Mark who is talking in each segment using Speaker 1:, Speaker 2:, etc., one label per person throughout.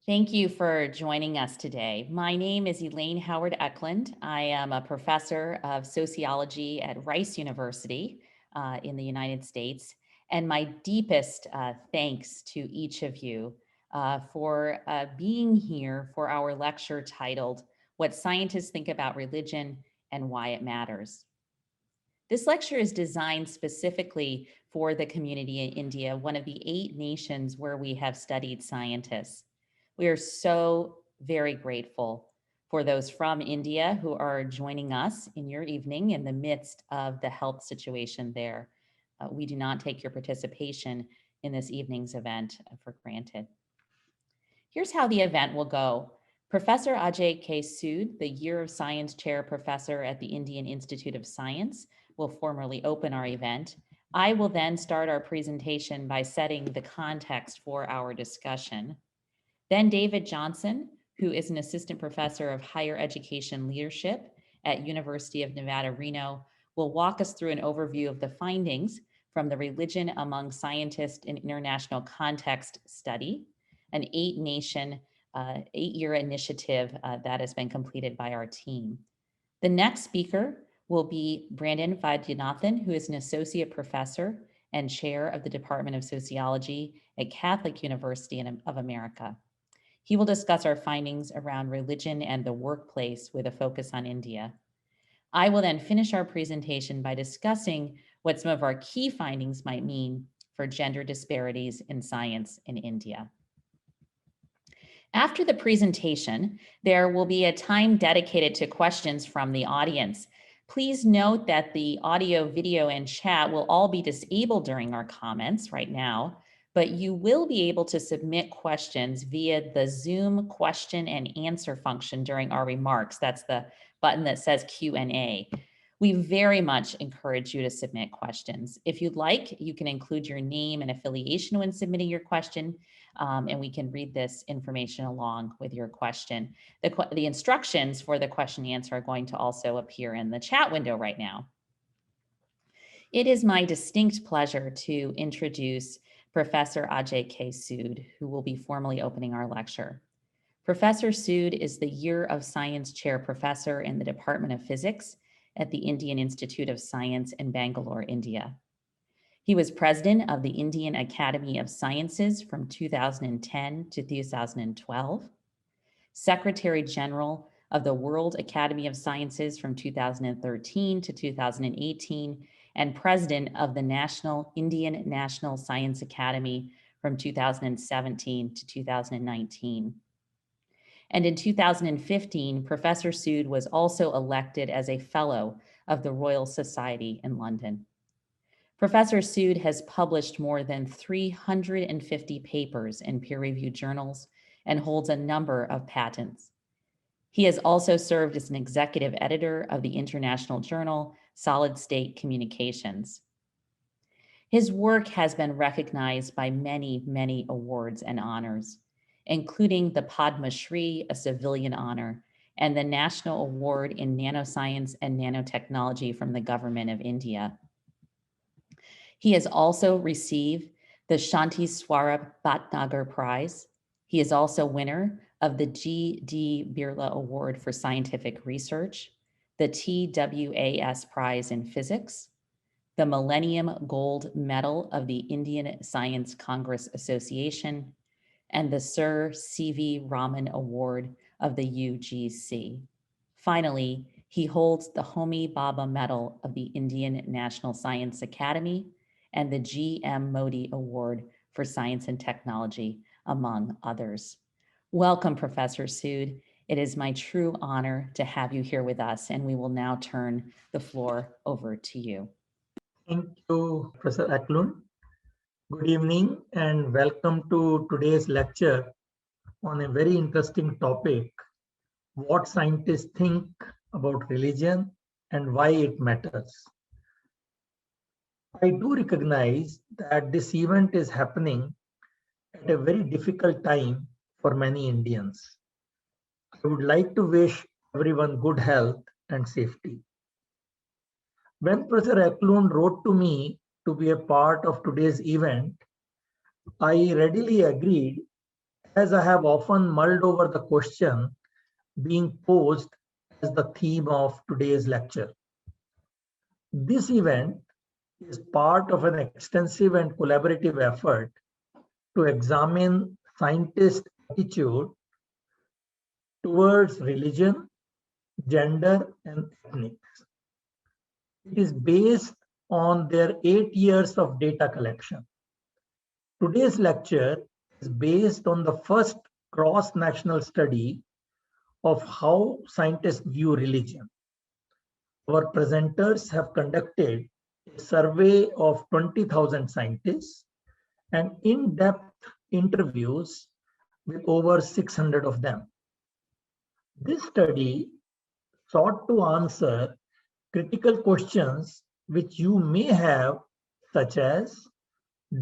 Speaker 1: Thank you for joining us today. My name is Elaine Howard Ecklund. I am a professor of sociology at Rice University in the United States. And my deepest thanks to each of you for being here for our lecture titled, What Scientists Think About Religion and Why It Matters. This lecture is designed specifically for the community in India, one of the 8 nations where we have studied scientists. We are so very grateful for those from India who are joining us in your evening in the midst of the health situation there. We do not take your participation in this evening's event for granted. Here's how the event will go. Professor Ajay K Sud, the Year of Science Chair Professor at the Indian Institute of Science, will formally open our event. I will then start our presentation by setting the context for our discussion. Then David Johnson, who is an assistant professor of higher education leadership at University of Nevada, Reno, will walk us through an overview of the findings from the Religion Among Scientists in International Context study, an 8-nation, 8-year initiative that has been completed by our team. The next speaker will be Brandon Vaidyanathan, who is an associate professor and chair of the Department of Sociology at Catholic University of America. He will discuss our findings around religion and the workplace with a focus on India. I will then finish our presentation by discussing what some of our key findings might mean for gender disparities in science in India. After the presentation, there will be a time dedicated to questions from the audience. Please note that the audio, video, and chat will all be disabled during our comments right now, but you will be able to submit questions via the Zoom question and answer function during our remarks. That's the button that says Q&A. We very much encourage you to submit questions. If you'd like, you can include your name and affiliation when submitting your question, and we can read this information along with your question. The instructions for the question and answer are going to also appear in the chat window right now. It is my distinct pleasure to introduce Professor Aj K Sud, who will be formally opening our lecture. Professor Sood is the Year of Science Chair Professor in the Department of Physics at the Indian Institute of Science in Bangalore, India. He was president of the Indian Academy of Sciences from 2010 to 2012, Secretary General of the World Academy of Sciences from 2013 to 2018, and president of the Indian National Science Academy from 2017 to 2019. And in 2015, Professor Sood was also elected as a fellow of the Royal Society in London. Professor Sood has published more than 350 papers in peer-reviewed journals and holds a number of patents. He has also served as an executive editor of the international journal Solid State Communications. His work has been recognized by many, many awards and honors, including the Padma Shri, a civilian honor, and the National Award in Nanoscience and Nanotechnology from the Government of India. He has also received the Shanti Swarab Bhatnagar Prize. He is also winner of the G.D. Birla Award for Scientific Research, the TWAS Prize in Physics, the Millennium Gold Medal of the Indian Science Congress Association, and the Sir C.V. Raman Award of the UGC. Finally, he holds the Homi Bhabha Medal of the Indian National Science Academy and the G.M. Modi Award for Science and Technology, among others. Welcome, Professor Sood. It is my true honor to have you here with us, and we will now turn the floor over to you.
Speaker 2: Thank you, Professor Ecklund. Good evening and welcome to today's lecture on a very interesting topic, what scientists think about religion and why it matters. I do recognize that this event is happening at a very difficult time for many Indians. I would like to wish everyone good health and safety. When Professor Ecklund wrote to me to be a part of today's event, I readily agreed as I have often mulled over the question being posed as the theme of today's lecture. This event is part of an extensive and collaborative effort to examine scientists' attitude towards religion, gender, and ethnics. It is based on their 8 years of data collection. Today's lecture is based on the first cross-national study of how scientists view religion. Our presenters have conducted a survey of 20,000 scientists and in-depth interviews with over 600 of them. This study sought to answer critical questions which you may have, such as,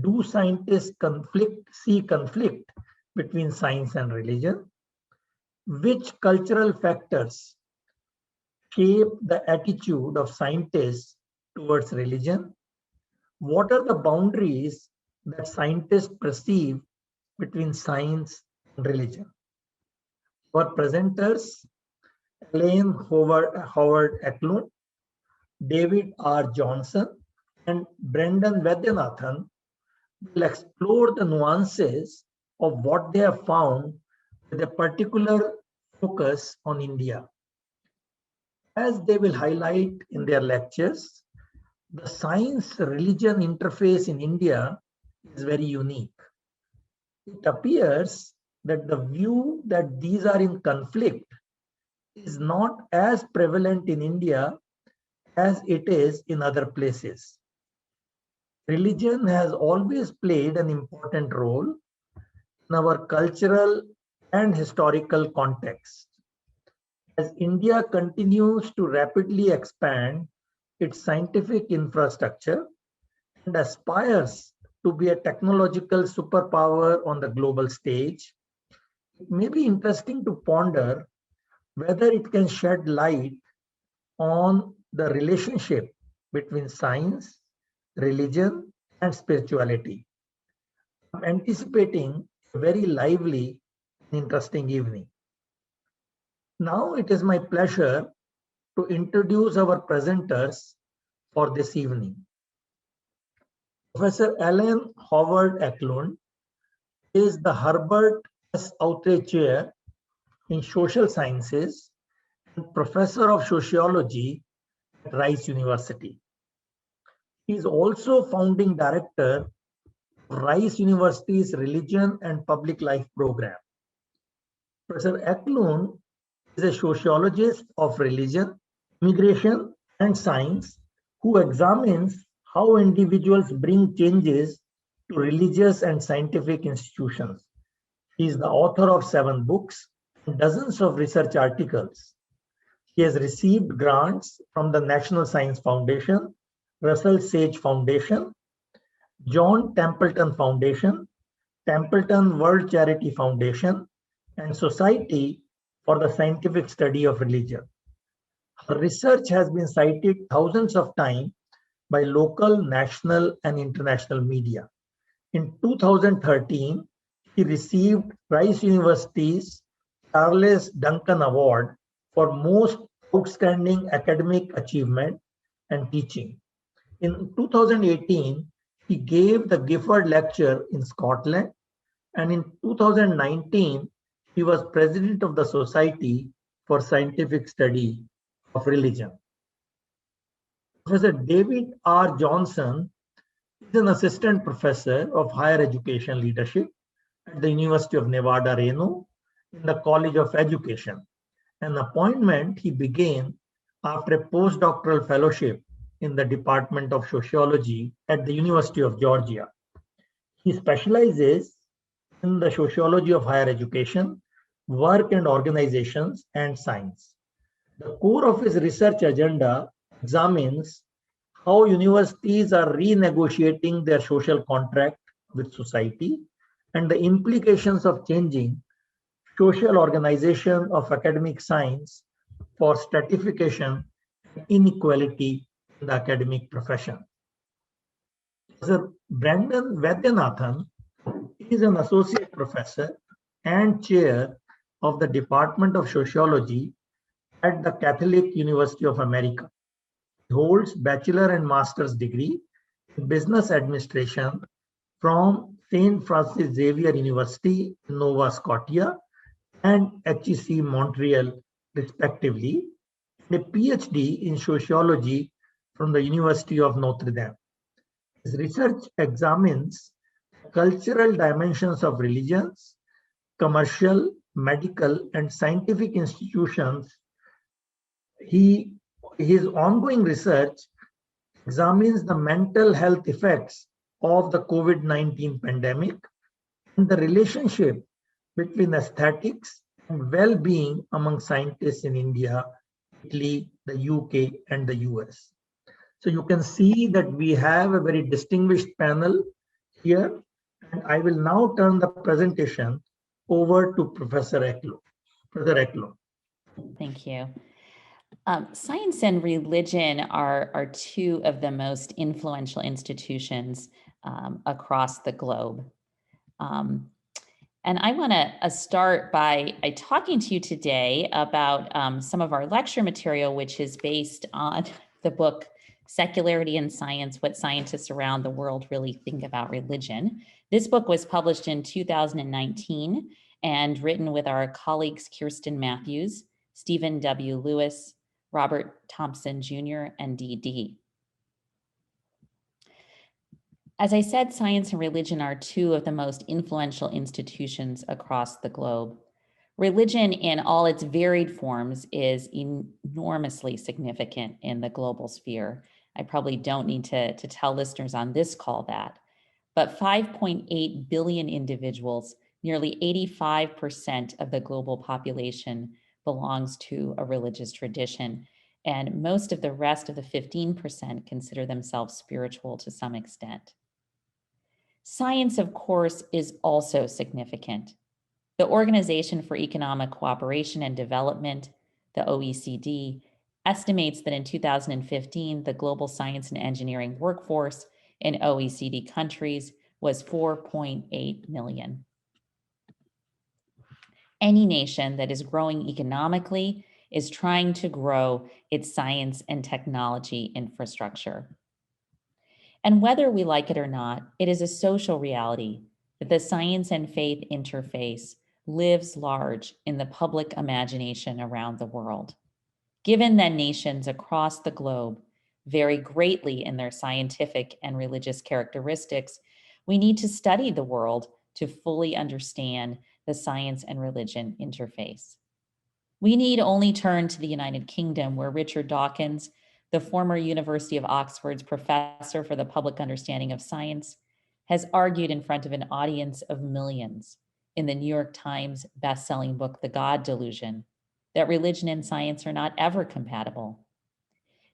Speaker 2: do scientists see conflict between science and religion? Which cultural factors shape the attitude of scientists towards religion? What are the boundaries that scientists perceive between science and religion? Our presenters, Elaine Howard Ecklund, David R. Johnson, and Brandon Vaidyanathan will explore the nuances of what they have found with a particular focus on India. As they will highlight in their lectures, the science-religion interface in India is very unique. It appears that the view that these are in conflict is not as prevalent in India as it is in other places. Religion has always played an important role in our cultural and historical context. As India continues to rapidly expand its scientific infrastructure and aspires to be a technological superpower on the global stage, it may be interesting to ponder whether it can shed light on the relationship between science, religion, and spirituality. I'm anticipating a very lively and interesting evening. Now it is my pleasure to introduce our presenters for this evening. Professor Elaine Howard Ecklund is the Herbert S. Authorization Chair in Social Sciences and Professor of Sociology at Rice University. He is also founding director of Rice University's Religion and Public Life program. Professor Ecklund is a sociologist of religion, immigration, and science who examines how individuals bring changes to religious and scientific institutions. He is the author of 7 books and dozens of research articles. He has received grants from the National Science Foundation, Russell Sage Foundation, John Templeton Foundation, Templeton World Charity Foundation, and Society for the Scientific Study of Religion. Her research has been cited thousands of times by local, national, and international media. In 2013, he received Rice University's Charles Duncan Award for Most Outstanding Academic Achievement and Teaching. In 2018, he gave the Gifford Lecture in Scotland, and in 2019, he was president of the Society for Scientific Study of Religion. Professor David R. Johnson is an assistant professor of higher education leadership at the University of Nevada, Reno, in the College of Education, an appointment he began after a postdoctoral fellowship in the Department of Sociology at the University of Georgia. He specializes in the sociology of higher education, work and organizations, and science. The core of his research agenda examines how universities are renegotiating their social contract with society and the implications of changing social organization of academic science for stratification and inequality in the academic profession. Professor Brandon Vaidyanathan is an associate professor and chair of the Department of Sociology at the Catholic University of America. He holds bachelor and master's degree in business administration from St. Francis Xavier University in Nova Scotia and HEC Montreal, respectively, and a PhD in sociology from the University of Notre Dame. His research examines cultural dimensions of religions, commercial, medical, and scientific institutions. His ongoing research examines the mental health effects of the COVID-19 pandemic and the relationship between aesthetics and well-being among scientists in India, Italy, the UK, and the US. So you can see that we have a very distinguished panel here, and I will now turn the presentation over to Professor Ecklund. Professor Ecklund.
Speaker 1: Thank you. Science and religion are two of the most influential institutions across the globe. And I want to start by talking to you today about some of our lecture material, which is based on the book Secularity in Science, What Scientists Around the World Really Think About Religion. This book was published in 2019 and written with our colleagues Kirsten Matthews, Stephen W. Lewis, Robert Thompson Jr., and D.D. As I said, science and religion are two of the most influential institutions across the globe. Religion in all its varied forms is enormously significant in the global sphere. I probably don't need to tell listeners on this call that, but 5.8 billion individuals, nearly 85% of the global population, belongs to a religious tradition, and most of the rest of the 15% consider themselves spiritual to some extent. Science, of course, is also significant. The Organization for Economic Cooperation and Development, the OECD, estimates that in 2015, the global science and engineering workforce in OECD countries was 4.8 million. Any nation that is growing economically is trying to grow its science and technology infrastructure. And whether we like it or not, it is a social reality that the science and faith interface lives large in the public imagination around the world. Given that nations across the globe vary greatly in their scientific and religious characteristics, we need to study the world to fully understand the science and religion interface. We need only turn to the United Kingdom, where Richard Dawkins, the former University of Oxford's professor for the public understanding of science, has argued in front of an audience of millions in the New York Times best-selling book, The God Delusion, that religion and science are not ever compatible.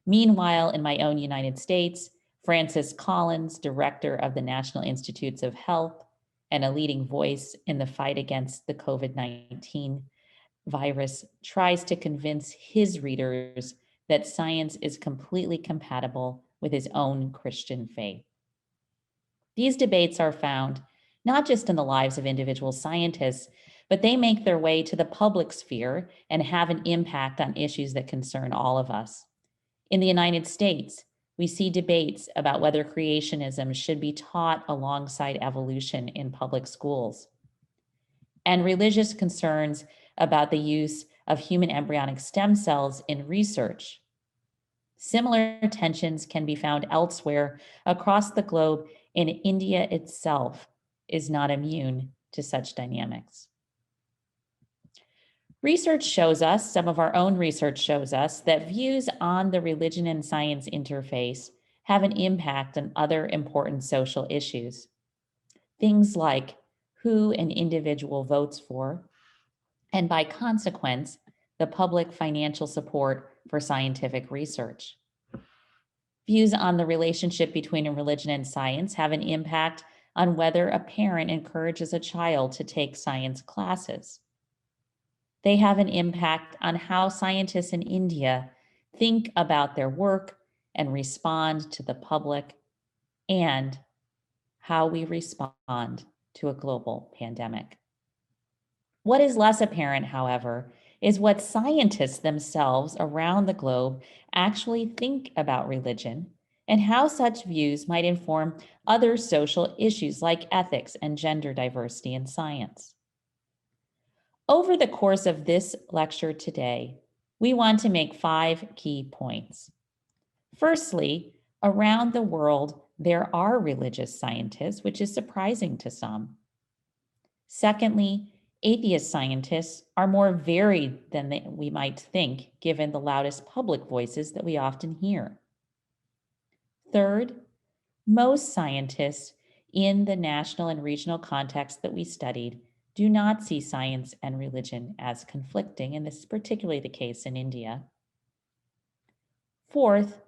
Speaker 1: Meanwhile, in my own United States, Francis Collins, director of the National Institutes of Health and a leading voice in the fight against the COVID-19 virus, tries to convince his readers that science is completely compatible with his own Christian faith. These debates are found not just in the lives of individual scientists, but they make their way to the public sphere and have an impact on issues that concern all of us. In the United States, we see debates about whether creationism should be taught alongside evolution in public schools, and religious concerns about the use of human embryonic stem cells in research. Similar tensions can be found elsewhere across the globe, and India itself is not immune to such dynamics. Research shows us, some of our own research shows us, that views on the religion and science interface have an impact on other important social issues. Things like who an individual votes for, and by consequence, the public financial support for scientific research. Views on the relationship between a religion and science have an impact on whether a parent encourages a child to take science classes. They have an impact on how scientists in India think about their work and respond to the public, and how we respond to a global pandemic. What is less apparent, however, is what scientists themselves around the globe actually think about religion and how such views might inform other social issues like ethics and gender diversity in science. Over the course of this lecture today, we want to make 5 key points. Firstly, around the world, there are religious scientists, which is surprising to some. Secondly, atheist scientists are more varied than we might think, given the loudest public voices that we often hear. Third, most scientists in the national and regional context that we studied do not see science and religion as conflicting, and this is particularly the case in India. Fourth,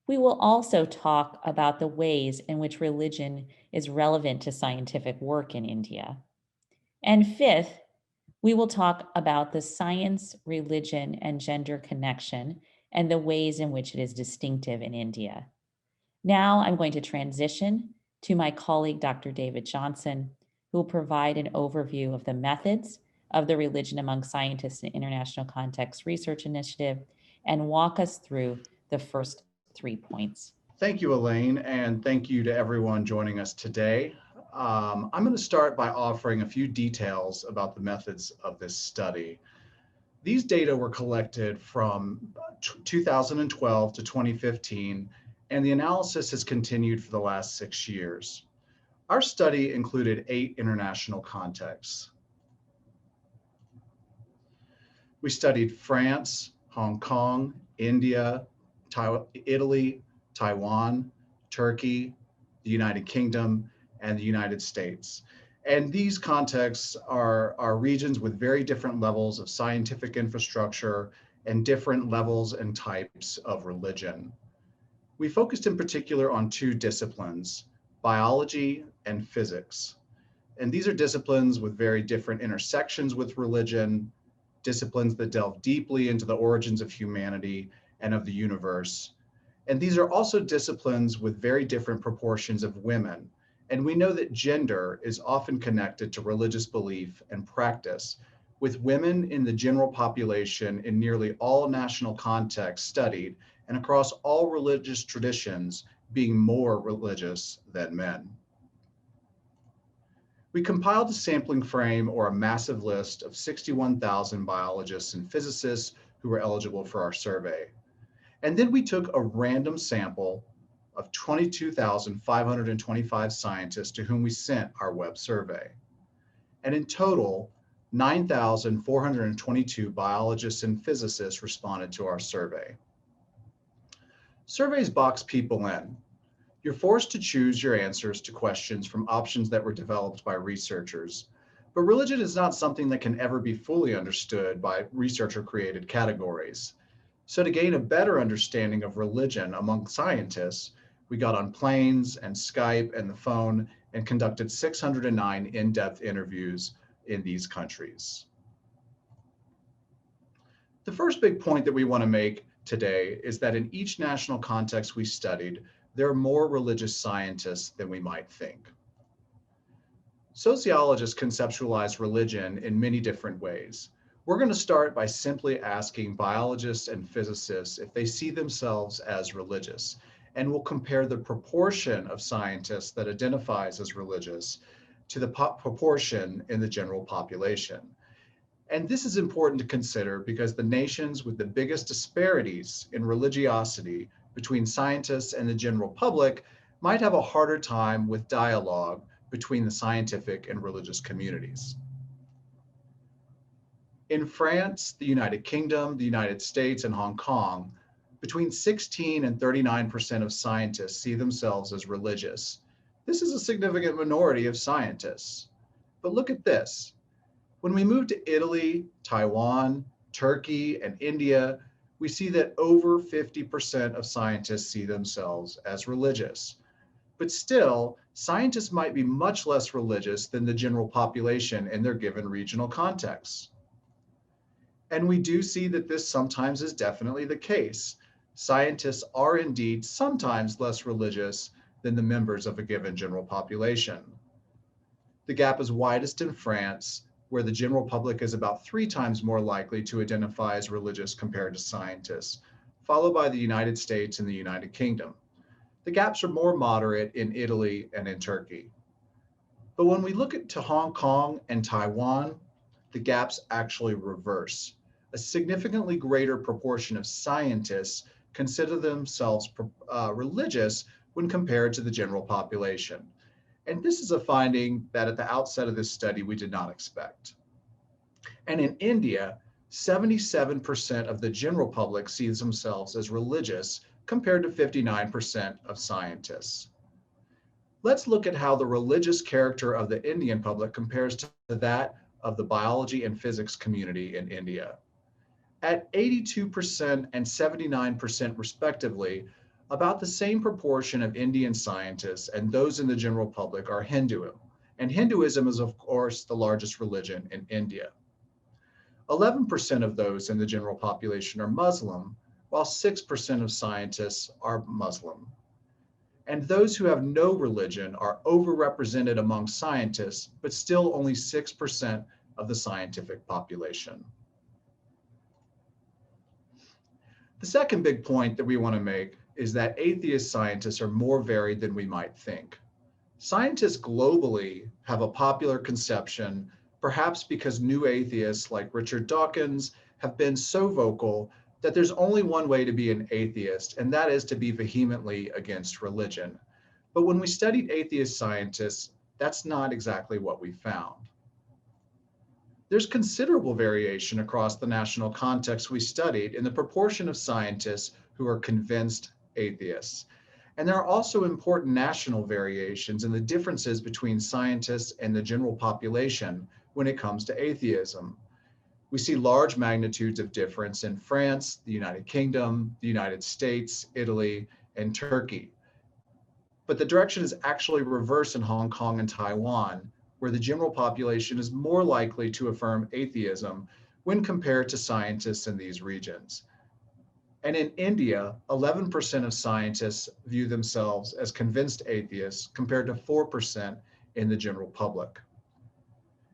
Speaker 1: we will also talk about the ways in which religion is relevant to scientific work in India. And fifth, we will talk about the science, religion, and gender connection and the ways in which it is distinctive in India. Now I'm going to transition to my colleague, Dr. David Johnson, who will provide an overview of the methods of the Religion Among Scientists in International Context Research Initiative and walk us through the first 3 points.
Speaker 3: Thank you, Elaine, and thank you to everyone joining us today. I'm going to start by offering a few details about the methods of this study. These data were collected from 2012 to 2015, and the analysis has continued for the last 6 years. Our study included 8 international contexts. We studied France, Hong Kong, India, Italy, Taiwan, Turkey, the United Kingdom, and the United States. And these contexts are regions with very different levels of scientific infrastructure and different levels and types of religion. We focused in particular on 2 disciplines, biology and physics. And these are disciplines with very different intersections with religion, disciplines that delve deeply into the origins of humanity and of the universe. And these are also disciplines with very different proportions of women. And we know that gender is often connected to religious belief and practice, with women in the general population in nearly all national contexts studied and across all religious traditions being more religious than men. We compiled a sampling frame or a massive list of 61,000 biologists and physicists who were eligible for our survey. And then we took a random sample of 22,525 scientists to whom we sent our web survey. And in total, 9,422 biologists and physicists responded to our survey. Surveys box people in. You're forced to choose your answers to questions from options that were developed by researchers. But religion is not something that can ever be fully understood by researcher-created categories. So to gain a better understanding of religion among scientists, we got on planes and Skype and the phone and conducted 609 in-depth interviews in these countries. The first big point that we want to make today is that in each national context we studied, there are more religious scientists than we might think. Sociologists conceptualize religion in many different ways. We're going to start by simply asking biologists and physicists if they see themselves as religious, and we'll compare the proportion of scientists that identifies as religious to the proportion in the general population. And this is important to consider because the nations with the biggest disparities in religiosity between scientists and the general public might have a harder time with dialogue between the scientific and religious communities. In France, the United Kingdom, the United States, and Hong Kong, between 16 and 39% of scientists see themselves as religious. This is a significant minority of scientists. But look at this. When we move to Italy, Taiwan, Turkey, and India, we see that over 50% of scientists see themselves as religious. But still, scientists might be much less religious than the general population in their given regional contexts. And we do see that this sometimes is definitely the case. Scientists are indeed sometimes less religious than the members of a given general population. The gap is widest in France, where the general public is about 3 times more likely to identify as religious compared to scientists, followed by the United States and the United Kingdom. The gaps are more moderate in Italy and in Turkey. But when we look to Hong Kong and Taiwan, the gaps actually reverse. A significantly greater proportion of scientists consider themselves religious when compared to the general population. And this is a finding that at the outset of this study we did not expect. And in India, 77% of the general public sees themselves as religious compared to 59% of scientists. Let's look at how the religious character of the Indian public compares to that of the biology and physics community in India. At 82% and 79% respectively, about the same proportion of Indian scientists and those in the general public are Hindu, and Hinduism is of course the largest religion in India. 11% of those in the general population are Muslim, while 6% of scientists are Muslim. And those who have no religion are overrepresented among scientists, but still only 6% of the scientific population. The second big point that we want to make is that atheist scientists are more varied than we might think. Scientists globally have a popular conception, perhaps because new atheists like Richard Dawkins have been so vocal that there's only one way to be an atheist, and that is to be vehemently against religion. But when we studied atheist scientists, that's not exactly what we found. There's considerable variation across the national context we studied in the proportion of scientists who are convinced atheists. And there are also important national variations in the differences between scientists and the general population when it comes to atheism. We see large magnitudes of difference in France, the United Kingdom, the United States, Italy, and Turkey. But the direction is actually reversed in Hong Kong and Taiwan, where the general population is more likely to affirm atheism when compared to scientists in these regions. And in India, 11% of scientists view themselves as convinced atheists compared to 4% in the general public.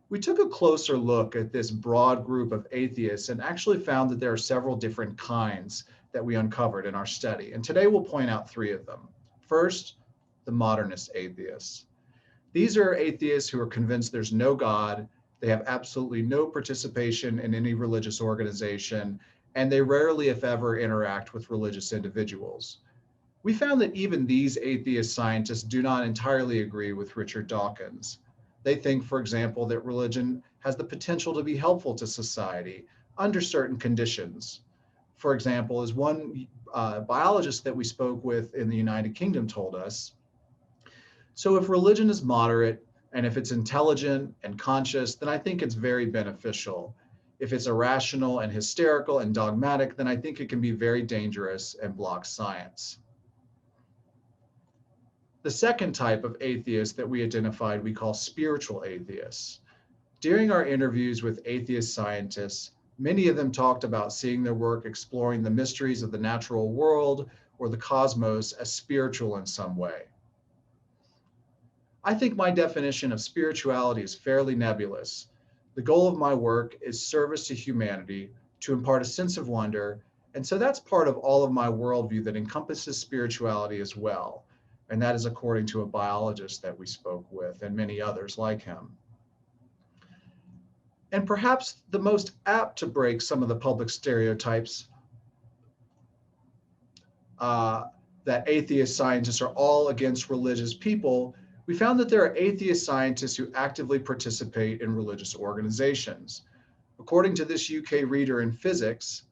Speaker 3: We took a closer look at this broad group of atheists and actually found that there are several different kinds that we uncovered in our study. And today we'll point out 3 of them. First, the modernist atheists. These are atheists who are convinced there's no God, they have absolutely no participation in any religious organization, and they rarely, if ever, interact with religious individuals. We found that even these atheist scientists do not entirely agree with Richard Dawkins. They think, for example, that religion has the potential to be helpful to society under certain conditions. For example, as one biologist that we spoke with in the United Kingdom told us, so if religion is moderate and if it's intelligent and conscious, then I think it's very beneficial. If it's irrational and hysterical and dogmatic, then I think it can be very dangerous and block science. The second type of atheist that we identified we call spiritual atheists. During our interviews with atheist scientists, many of them talked about seeing their work exploring the mysteries of the natural world or the cosmos as spiritual in some way. I think my definition of spirituality is fairly nebulous. The goal of my work is service to humanity, to impart a sense of wonder, and so that's part of all of my worldview that encompasses spirituality as well. And that is according to a biologist that we spoke with and many others like him. And perhaps the most apt to break some of the public stereotypes that atheist scientists are all against religious people, we found that there are atheist scientists who actively participate in religious organizations. According to this UK reader in physics,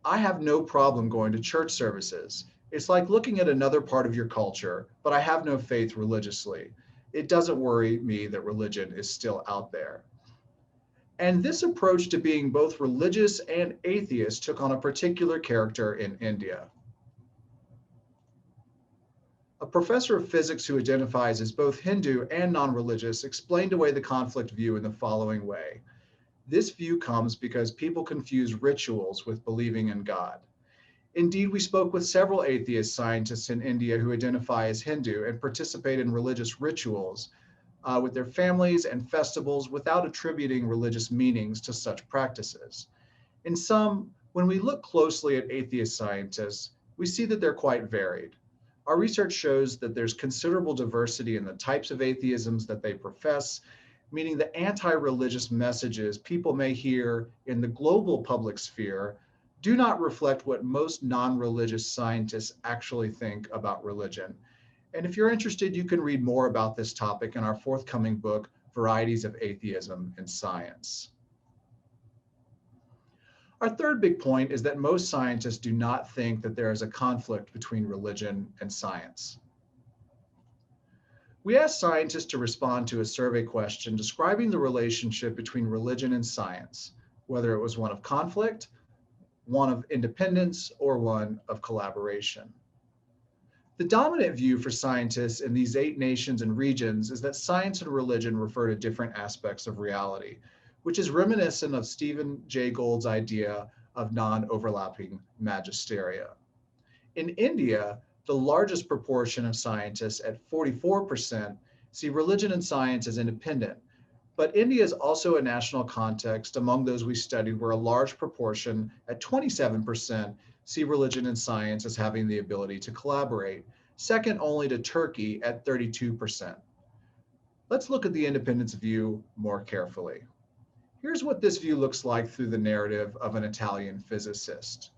Speaker 3: I have no problem going to church services. It's like looking at another part of your culture, but I have no faith religiously. It doesn't worry me that religion is still out there. And this approach to being both religious and atheist took on a particular character in India. A professor of physics who identifies as both Hindu and non-religious explained away the conflict view in the following way. This view comes because people confuse rituals with believing in God. Indeed, we spoke with several atheist scientists in India who identify as Hindu and participate in religious rituals, with their families and festivals without attributing religious meanings to such practices. In sum, when we look closely at atheist scientists, we see that they're quite varied. Our research shows that there's considerable diversity in the types of atheisms that they profess, meaning the anti-religious messages people may hear in the global public sphere do not reflect what most non-religious scientists actually think about religion. And if you're interested, you can read more about this topic in our forthcoming book, Varieties of Atheism in Science. Our third big point is that most scientists do not think that there is a conflict between religion and science. We asked scientists to respond to a survey question describing the relationship between religion and science, whether it was one of conflict, one of independence, or one of collaboration. The dominant view for scientists in these 8 nations and regions is that science and religion refer to different aspects of reality, which is reminiscent of Stephen Jay Gould's idea of non-overlapping magisteria. In India, the largest proportion of scientists at 44% see religion and science as independent. But India is also a national context among those we studied where a large proportion at 27% see religion and science as having the ability to collaborate, second only to Turkey at 32%. Let's look at the independence view more carefully. Here's what this view looks like through the narrative of an Italian physicist.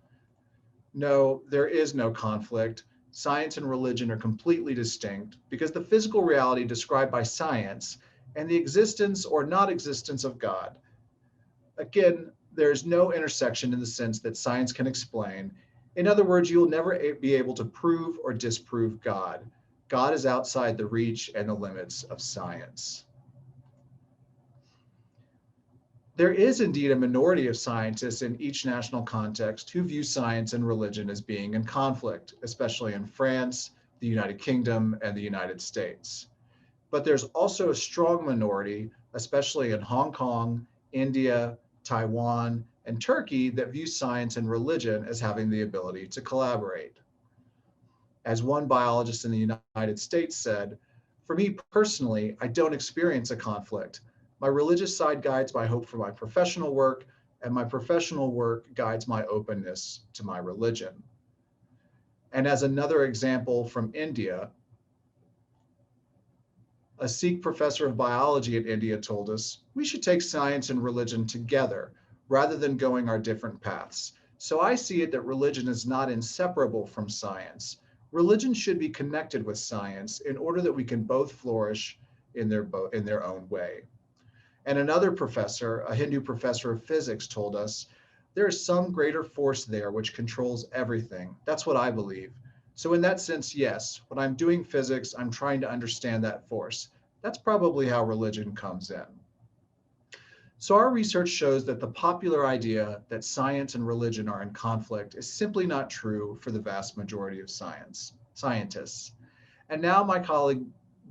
Speaker 3: No, there is no conflict. Science and religion are completely distinct because the physical reality described by science and the existence or not existence of God. Again, there is no intersection in the sense that science can explain. In other words, you will never be able to prove or disprove God. God is outside the reach and the limits of science. There is indeed a minority of scientists in each national context who view science and religion as being in conflict, especially in France, the United Kingdom, and the United States. But there's also a strong minority, especially in Hong Kong, India, Taiwan, and Turkey, that view science and religion as having the ability to collaborate. As one biologist in the United States said, "For me personally, I don't experience a conflict. My religious side guides my hope for my professional work, and my professional work guides my openness to my religion." And as another example from India, a Sikh professor of biology in India told us, "We should take science and religion together rather than going our different paths. So I see it that religion is not inseparable from science. Religion should be connected with science in order that we can both flourish in their own way." And another professor, a Hindu professor of physics, told us, "There is some greater force there which controls everything. That's what I believe. So in that sense, yes, when I'm doing physics, I'm trying to understand that force. That's probably how religion comes in." So our research shows that the popular idea that science and religion are in conflict is simply not true for the vast majority of scientists. And now my colleague,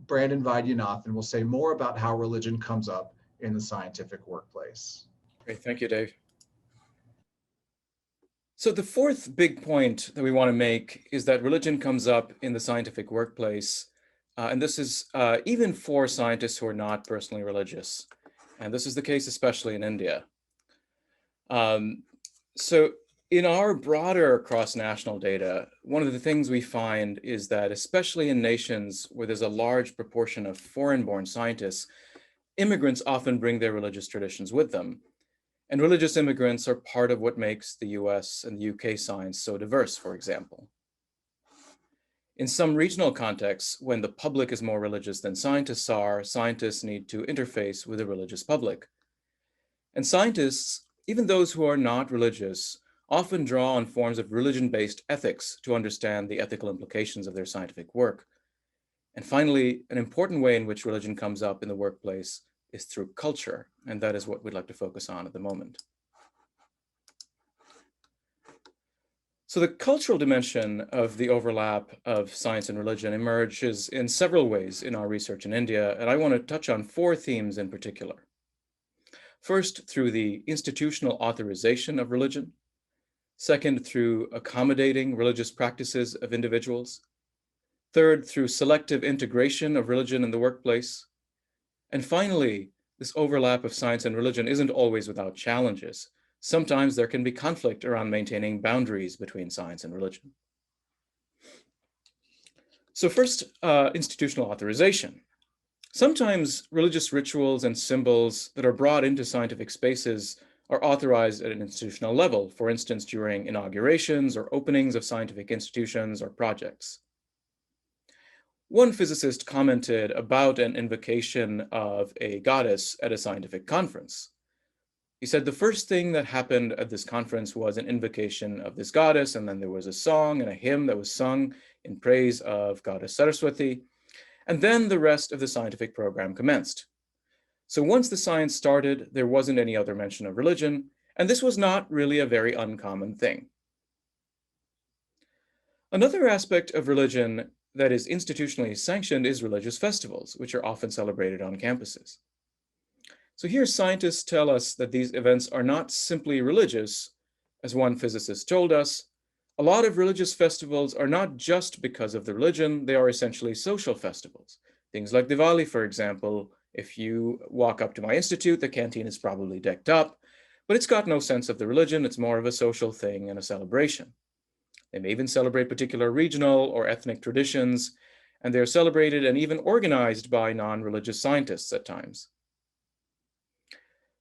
Speaker 3: Brandon Vaidyanathan, will say more about how religion comes up in the scientific workplace.
Speaker 4: Great, thank you, Dave. So the fourth big point that we want to make is that religion comes up in the scientific workplace. And this is even for scientists who are not personally religious. And this is the case especially in India. So in our broader cross-national data, one of the things we find is that especially in nations where there's a large proportion of foreign-born scientists, immigrants often bring their religious traditions with them. And religious immigrants are part of what makes the US and the UK science so diverse, for example. In some regional contexts, when the public is more religious than scientists are, scientists need to interface with the religious public. And scientists, even those who are not religious, often draw on forms of religion-based ethics to understand the ethical implications of their scientific work. And finally, an important way in which religion comes up in the workplace is through culture, and that is what we'd like to focus on at the moment. So the cultural dimension of the overlap of science and religion emerges in several ways in our research in India, and I want to touch on 4 themes in particular. First, through the institutional authorization of religion. Second, through accommodating religious practices of individuals. Third, through selective integration of religion in the workplace. And finally, this overlap of science and religion isn't always without challenges. Sometimes there can be conflict around maintaining boundaries between science and religion. So first, institutional authorization. Sometimes religious rituals and symbols that are brought into scientific spaces are authorized at an institutional level, for instance, during inaugurations or openings of scientific institutions or projects. One physicist commented about an invocation of a goddess at a scientific conference. He said the first thing that happened at this conference was an invocation of this goddess, and then there was a song and a hymn that was sung in praise of Goddess Saraswati, and then the rest of the scientific program commenced. So once the science started, there wasn't any other mention of religion, and this was not really a very uncommon thing. Another aspect of religion that is institutionally sanctioned is religious festivals, which are often celebrated on campuses. So here scientists tell us that these events are not simply religious. As one physicist told us, a lot of religious festivals are not just because of the religion, they are essentially social festivals. Things like Diwali, for example, if you walk up to my institute, the canteen is probably decked up, but it's got no sense of the religion, it's more of a social thing and a celebration. They may even celebrate particular regional or ethnic traditions, and they're celebrated and even organized by non-religious scientists at times.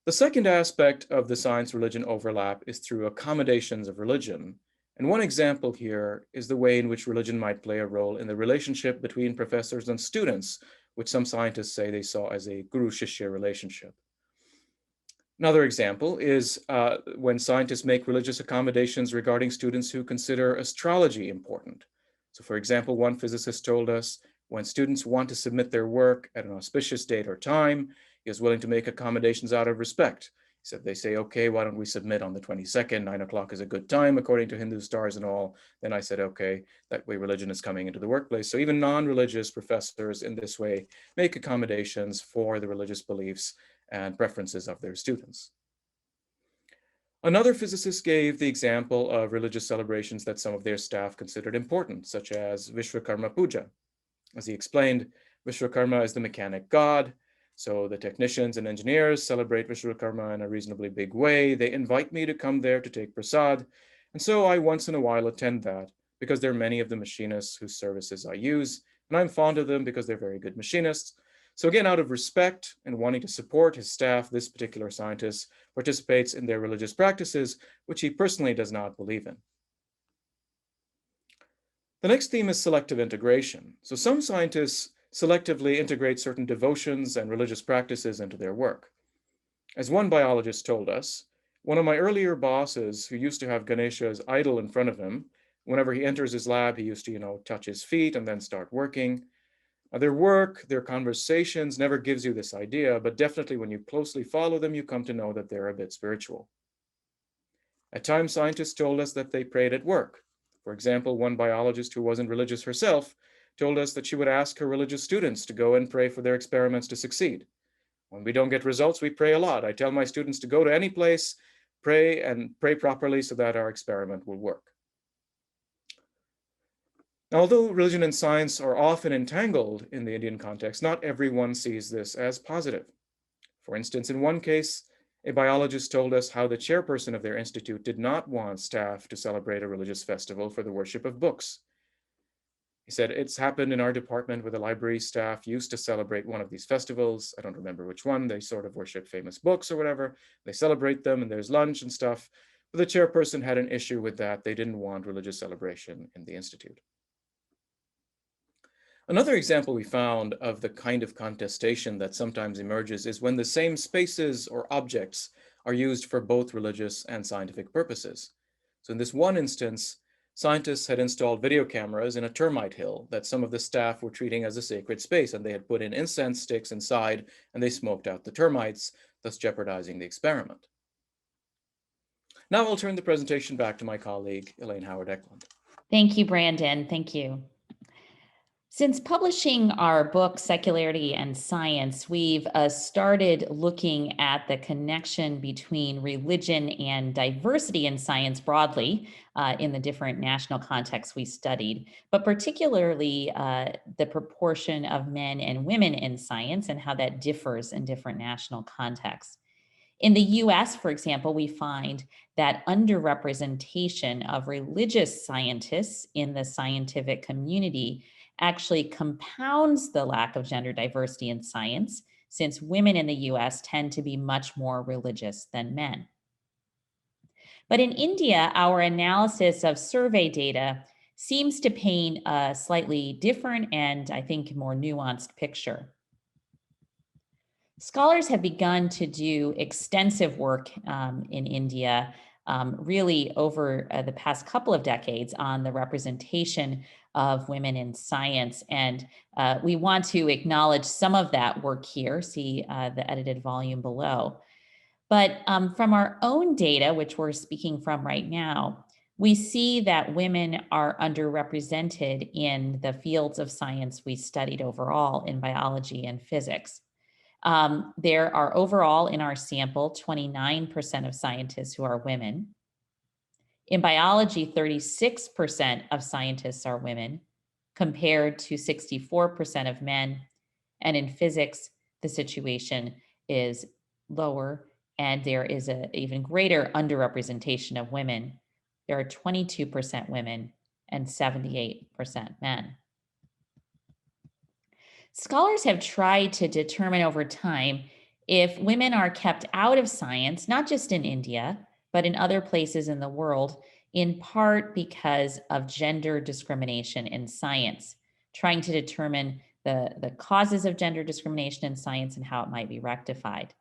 Speaker 4: The second aspect of the science-religion overlap is through accommodations of religion. And one example here is the way in which religion might play a role in the relationship between professors and students, which some scientists say they saw as a guru-shishya relationship. Another example is when scientists make religious accommodations regarding students who consider astrology important. So for example, one physicist told us when students want to submit their work at an auspicious date or time, he is willing to make accommodations out of respect. He said, they say, okay, why don't we submit on the 22nd? 9 o'clock is a good time according to Hindu stars and all. Then I said, okay, that way religion is coming into the workplace. So even non-religious professors in this way make accommodations for the religious beliefs and preferences of their students. Another physicist gave the example of religious celebrations that some of their staff considered important, such as Vishwakarma Puja. As he explained, Vishwakarma is the mechanic god, so the technicians and engineers celebrate Vishwakarma in a reasonably big way. They invite me to come there to take prasad, and so I once in a while attend that because there are many of the machinists whose services I use, and I'm fond of them because they're very good machinists. So again, out of respect and wanting to support his staff, this particular scientist participates in their religious practices, which he personally does not believe in. The next theme is selective integration. So some scientists selectively integrate certain devotions and religious practices into their work. As one biologist told us, one of my earlier bosses who used to have Ganesha's idol in front of him, whenever he enters his lab, he used to, touch his feet and then start working. Their work, their conversations never gives you this idea, but definitely when you closely follow them, you come to know that they're a bit spiritual. At times, scientists told us that they prayed at work. For example, one biologist who wasn't religious herself told us that she would ask her religious students to go and pray for their experiments to succeed. When we don't get results, we pray a lot. I tell my students to go to any place, pray and pray properly so that our experiment will work. Now, although religion and science are often entangled in the Indian context, not everyone sees this as positive. For instance, in one case, a biologist told us how the chairperson of their institute did not want staff to celebrate a religious festival for the worship of books. He said, it's happened in our department where the library staff used to celebrate one of these festivals. I don't remember which one. They sort of worship famous books or whatever. They celebrate them and there's lunch and stuff. But the chairperson had an issue with that. They didn't want religious celebration in the institute. Another example we found of the kind of contestation that sometimes emerges is when the same spaces or objects are used for both religious and scientific purposes. So in this one instance, scientists had installed video cameras in a termite hill that some of the staff were treating as a sacred space, and they had put in incense sticks inside and they smoked out the termites, thus jeopardizing the experiment. Now I'll turn the presentation back to my colleague, Elaine Howard Ecklund.
Speaker 1: Thank you, Brandon. Thank you. Since publishing our book, Secularity and Science, we've started looking at the connection between religion and diversity in science broadly in the different national contexts we studied, but particularly the proportion of men and women in science and how that differs in different national contexts. In the US, for example, we find that underrepresentation of religious scientists in the scientific community actually compounds the lack of gender diversity in science, since women in the US tend to be much more religious than men. But in India, our analysis of survey data seems to paint a slightly different and, I think, more nuanced picture. Scholars have begun to do extensive work in India, really over the past couple of decades, on the representation of women in science. And we want to acknowledge some of that work here, see the edited volume below. But from our own data, which we're speaking from right now, we see that women are underrepresented in the fields of science we studied overall in biology and physics. There are overall in our sample 29% of scientists who are women. In biology, 36% of scientists are women, compared to 64% of men. And in physics, the situation is lower, and there is an even greater underrepresentation of women. There are 22% women and 78% men. Scholars have tried to determine over time if women are kept out of science, not just in India, but in other places in the world, in part because of gender discrimination in science, trying to determine the causes of gender discrimination in science and how it might be rectified.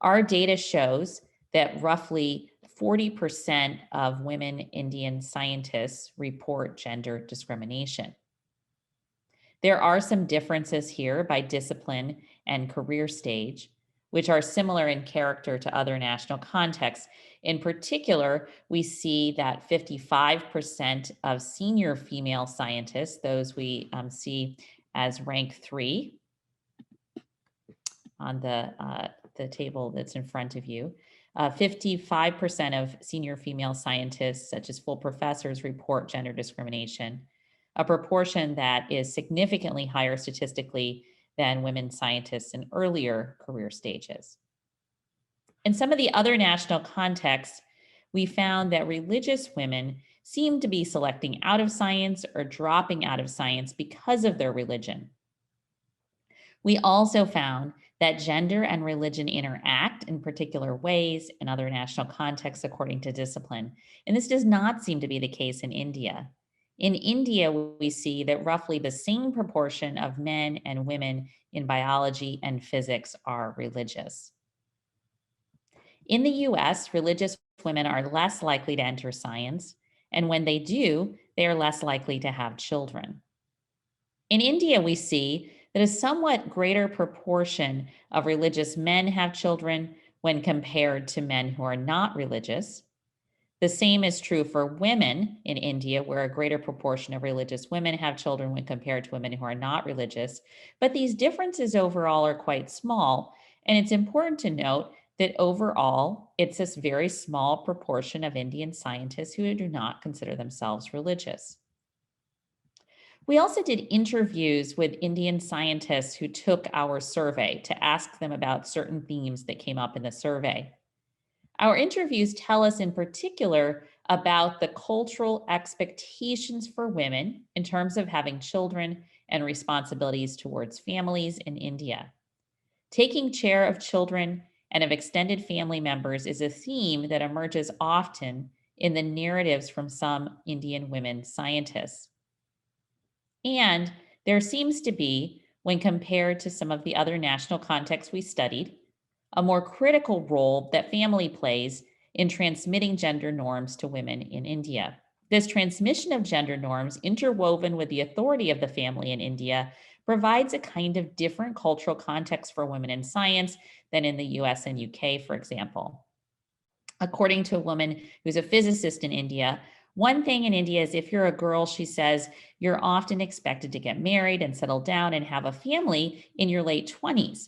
Speaker 1: Our data shows that roughly 40% of women Indian scientists report gender discrimination. There are some differences here by discipline and career stage, which are similar in character to other national contexts. In particular, we see that 55% of senior female scientists, those we see as rank 3 on the table that's in front of you, 55% of senior female scientists, such as full professors, report gender discrimination, a proportion that is significantly higher statistically than women scientists in earlier career stages. In some of the other national contexts, we found that religious women seem to be selecting out of science or dropping out of science because of their religion. We also found that gender and religion interact in particular ways in other national contexts according to discipline, and this does not seem to be the case in India. In India, we see that roughly the same proportion of men and women in biology and physics are religious. In the US, religious women are less likely to enter science, and when they do, they are less likely to have children. In India, we see that a somewhat greater proportion of religious men have children when compared to men who are not religious. The same is true for women in India, where a greater proportion of religious women have children when compared to women who are not religious. But these differences overall are quite small. And it's important to note that overall, it's this very small proportion of Indian scientists who do not consider themselves religious. We also did interviews with Indian scientists who took our survey to ask them about certain themes that came up in the survey. Our interviews tell us in particular about the cultural expectations for women in terms of having children and responsibilities towards families in India. Taking care of children and of extended family members is a theme that emerges often in the narratives from some Indian women scientists. And there seems to be, when compared to some of the other national contexts we studied, a more critical role that family plays in transmitting gender norms to women in India. This transmission of gender norms, interwoven with the authority of the family in India, provides a kind of different cultural context for women in science than in the US and UK, for example. According to a woman who's a physicist in India, One thing in India is if you're a girl, she says, you're often expected to get married and settle down and have a family in your late 20s,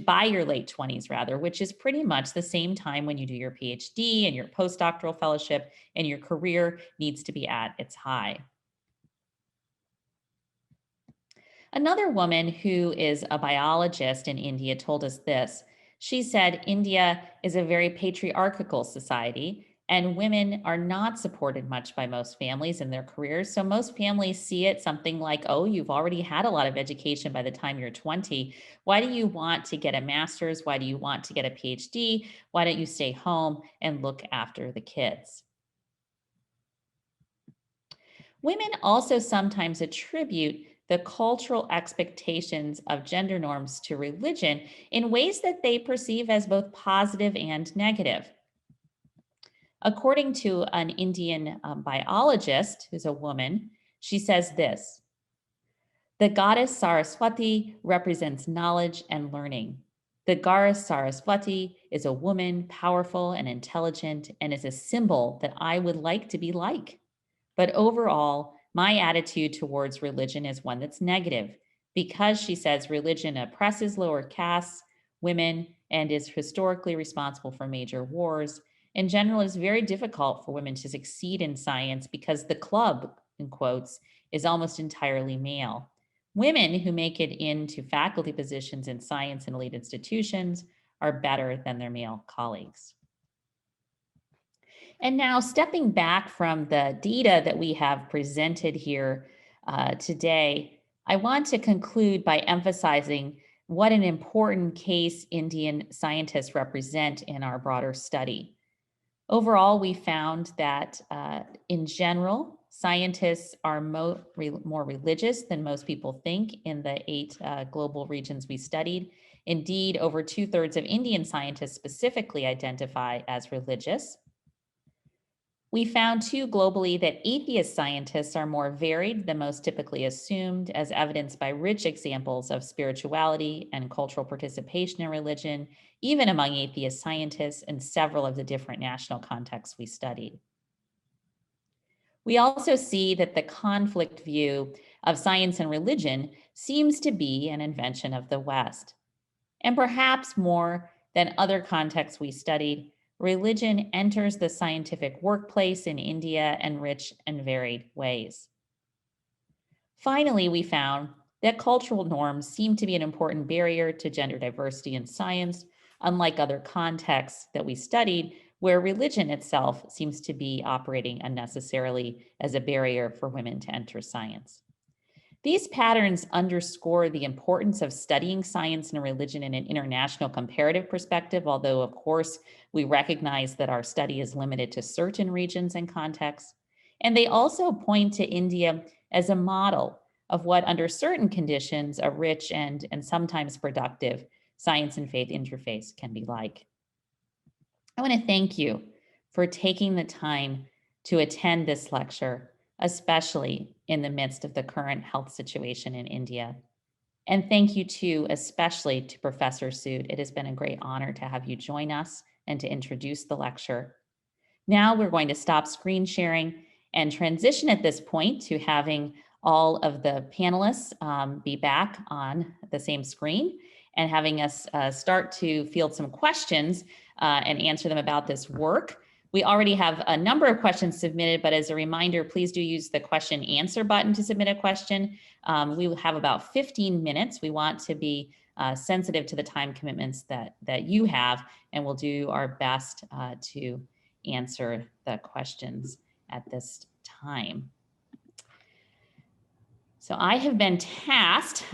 Speaker 1: by your late 20s rather, which is pretty much the same time when you do your PhD and your postdoctoral fellowship and your career needs to be at its high. Another woman who is a biologist in India told us this. She said, India is a very patriarchal society and women are not supported much by most families in their careers. So most families see it something like, oh, you've already had a lot of education by the time you're 20. Why do you want to get a master's? Why do you want to get a PhD? Why don't you stay home and look after the kids? Women also sometimes attribute the cultural expectations of gender norms to religion in ways that they perceive as both positive and negative. According to an Indian biologist, who's a woman, she says this: the goddess Saraswati represents knowledge and learning. The goddess Saraswati is a woman, powerful and intelligent, and is a symbol that I would like to be like. But overall, my attitude towards religion is one that's negative because, she says, religion oppresses lower castes, women, and is historically responsible for major wars. In general, it's very difficult for women to succeed in science because the club, in quotes, is almost entirely male. Women who make it into faculty positions in science and elite institutions are better than their male colleagues. And now, stepping back from the data that we have presented here today, I want to conclude by emphasizing what an important case Indian scientists represent in our broader study. Overall, we found that in general, scientists are more religious than most people think in the 8 global regions we studied. Indeed, over 2/3 of Indian scientists specifically identify as religious. We found too globally that atheist scientists are more varied than most typically assumed, as evidenced by rich examples of spirituality and cultural participation in religion, even among atheist scientists in several of the different national contexts we studied. We also see that the conflict view of science and religion seems to be an invention of the West. And perhaps more than other contexts we studied, religion enters the scientific workplace in India in rich and varied ways. Finally, we found that cultural norms seem to be an important barrier to gender diversity in science, unlike other contexts that we studied, where religion itself seems to be operating unnecessarily as a barrier for women to enter science. These patterns underscore the importance of studying science and religion in an international comparative perspective, although, of course, we recognize that our study is limited to certain regions and contexts. And they also point to India as a model of what, under certain conditions, a rich and sometimes productive science and faith interface can be like. I want to thank you for taking the time to attend this lecture, especially in the midst of the current health situation in India. And thank you too, especially to Professor Sood. It has been a great honor to have you join us and to introduce the lecture. Now we're going to stop screen sharing and transition at this point to having all of the panelists be back on the same screen and having us start to field some questions and answer them about this work. We already have a number of questions submitted, but as a reminder, please do use the question answer button to submit a question. We will have about 15 minutes. We want to be sensitive to the time commitments that you have, and we'll do our best to answer the questions at this time. So I have been tasked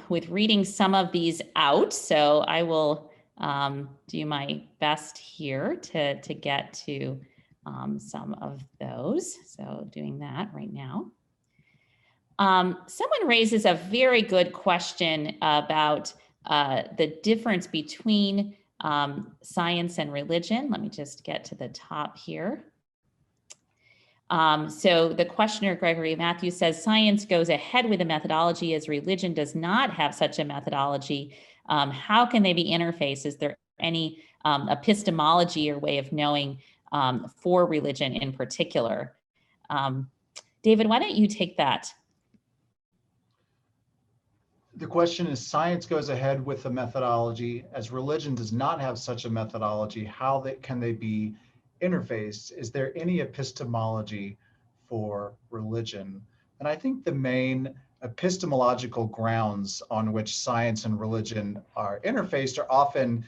Speaker 1: with reading some of these out, so I will do my best here to get to some of those. So doing that right now. Someone raises a very good question about the difference between science and religion. Let me just get to the top here. So the questioner, Gregory Matthews, says, science goes ahead with a methodology as religion does not have such a methodology. How can they be interfaced? Is there any epistemology or way of knowing for religion in particular? David, why don't you take that?
Speaker 3: The question is, science goes ahead with the methodology, as religion does not have such a methodology. How can they be interfaced? Is there any epistemology for religion? And I think the main epistemological grounds on which science and religion are interfaced are often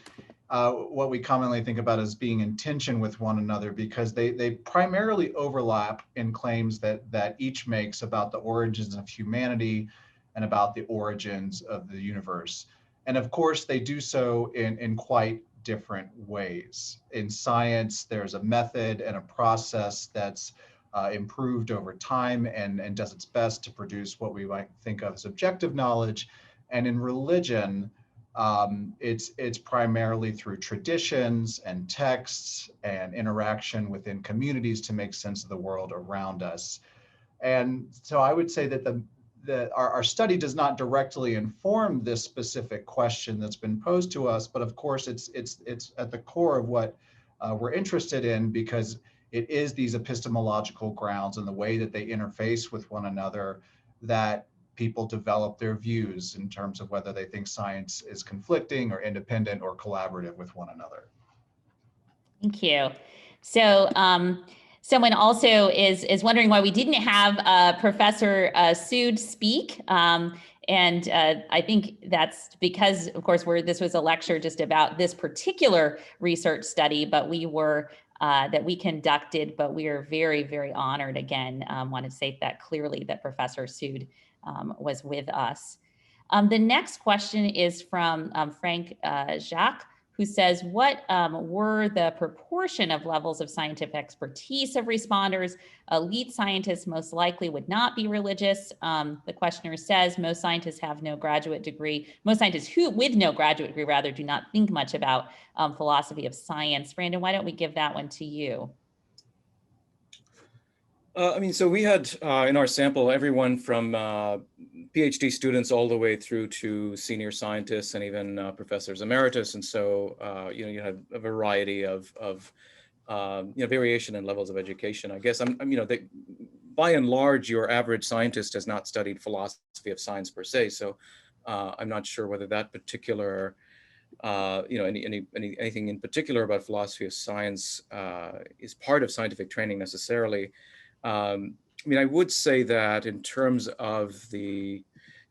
Speaker 3: what we commonly think about as being in tension with one another, because they primarily overlap in claims that each makes about the origins of humanity and about the origins of the universe. And of course, they do so in quite different ways. In science, there's a method and a process that's improved over time and does its best to produce what we might think of as objective knowledge. And in religion, it's primarily through traditions and texts and interaction within communities to make sense of the world around us. And so I would say that our study does not directly inform this specific question that's been posed to us, but of course it's at the core of what we're interested in, because it is these epistemological grounds and the way that they interface with one another that people develop their views in terms of whether they think science is conflicting or independent or collaborative with one another.
Speaker 1: Thank you. So someone also is wondering why we didn't have Professor Sood speak. And I think that's because, of course, this was a lecture just about this particular research study, but that we conducted, but we are very, very honored, again, want to say that clearly, that Professor Sood was with us. The next question is from Frank Jacques, who says, what were the proportion of levels of scientific expertise of responders? Elite scientists most likely would not be religious. The questioner says most scientists have no graduate degree. Most scientists with no graduate degree, rather, do not think much about philosophy of science. Brandon, why don't we give that one to you?
Speaker 4: So we had in our sample everyone from PhD students all the way through to senior scientists and even professors emeritus, and so you had a variety of variation in levels of education. I guess by and large, your average scientist has not studied philosophy of science per se, so I'm not sure whether that particular anything in particular about philosophy of science is part of scientific training necessarily. I would say that in terms of the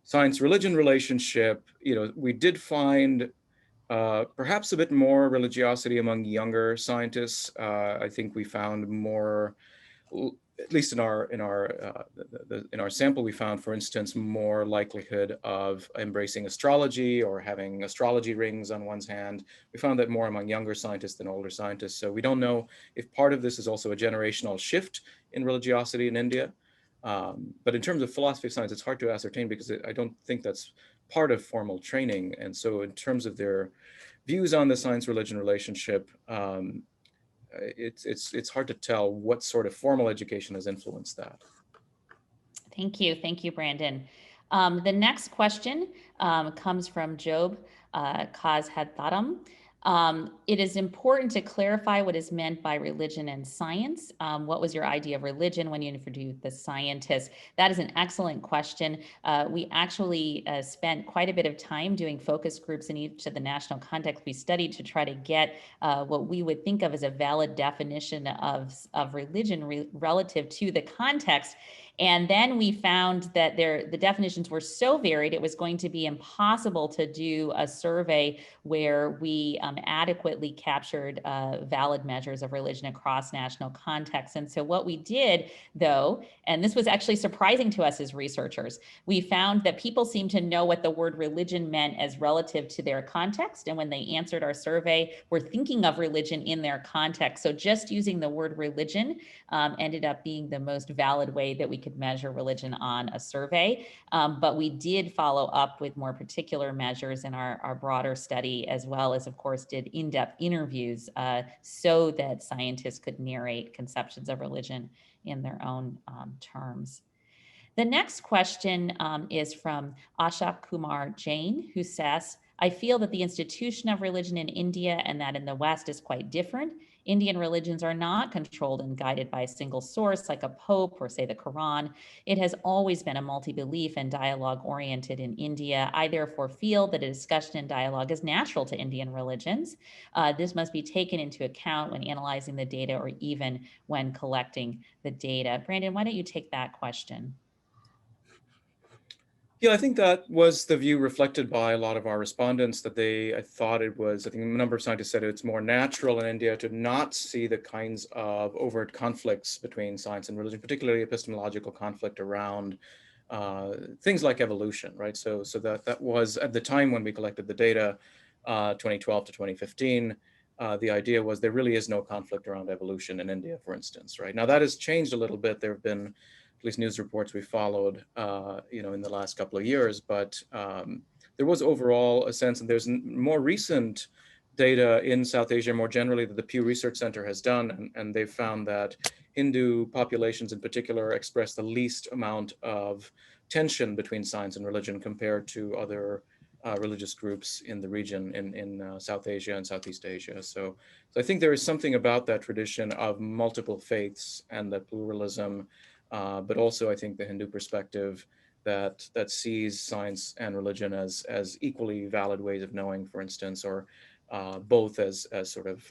Speaker 4: science-religion relationship, we did find perhaps a bit more religiosity among younger scientists. I think we found more, at least in our sample, we found, for instance, more likelihood of embracing astrology or having astrology rings on one's hand. We found that more among younger scientists than older scientists. So we don't know if part of this is also a generational shift in religiosity in India. But in terms of philosophy of science, it's hard to ascertain because I don't think that's part of formal training. And so in terms of their views on the science-religion relationship, it's hard to tell what sort of formal education has influenced that.
Speaker 1: Thank you, Brandon. The next question comes from Job Kazhadtharam. It is important to clarify what is meant by religion and science. What was your idea of religion when you introduced the scientists? That is an excellent question. We actually spent quite a bit of time doing focus groups in each of the national contexts we studied to try to get what we would think of as a valid definition of religion relative to the context. And then we found that the definitions were so varied, it was going to be impossible to do a survey where we adequately captured valid measures of religion across national contexts. And so what we did, though, and this was actually surprising to us as researchers, we found that people seemed to know what the word religion meant as relative to their context. And when they answered our survey, were thinking of religion in their context. So just using the word religion ended up being the most valid way that we could measure religion on a survey. But we did follow up with more particular measures in our broader study, as well as, of course, did in-depth interviews so that scientists could narrate conceptions of religion in their own terms. The next question is from Ashok Kumar Jain, who says, I feel that the institution of religion in India and that in the West is quite different. Indian religions are not controlled and guided by a single source like a pope or, say, the Quran. It has always been a multi-belief and dialogue-oriented in India. I therefore feel that a discussion and dialogue is natural to Indian religions. This must be taken into account when analyzing the data or even when collecting the data. Brandon, why don't you take that question?
Speaker 4: Yeah, I think that was the view reflected by a lot of our respondents, that I thought it was, I think a number of scientists said it's more natural in India to not see the kinds of overt conflicts between science and religion, particularly epistemological conflict around things like evolution, right? So that was, at the time when we collected the data, 2012 to 2015, the idea was there really is no conflict around evolution in India, for instance, right? Now that has changed a little bit. There have been at least news reports we followed, in the last couple of years, but there was overall a sense, and there's more recent data in South Asia more generally that the Pew Research Center has done, and they've found that Hindu populations in particular express the least amount of tension between science and religion compared to other religious groups in the region in South Asia and Southeast Asia. So I think there is something about that tradition of multiple faiths and the pluralism, but also I think the Hindu perspective that sees science and religion as equally valid ways of knowing, for instance, or both as sort of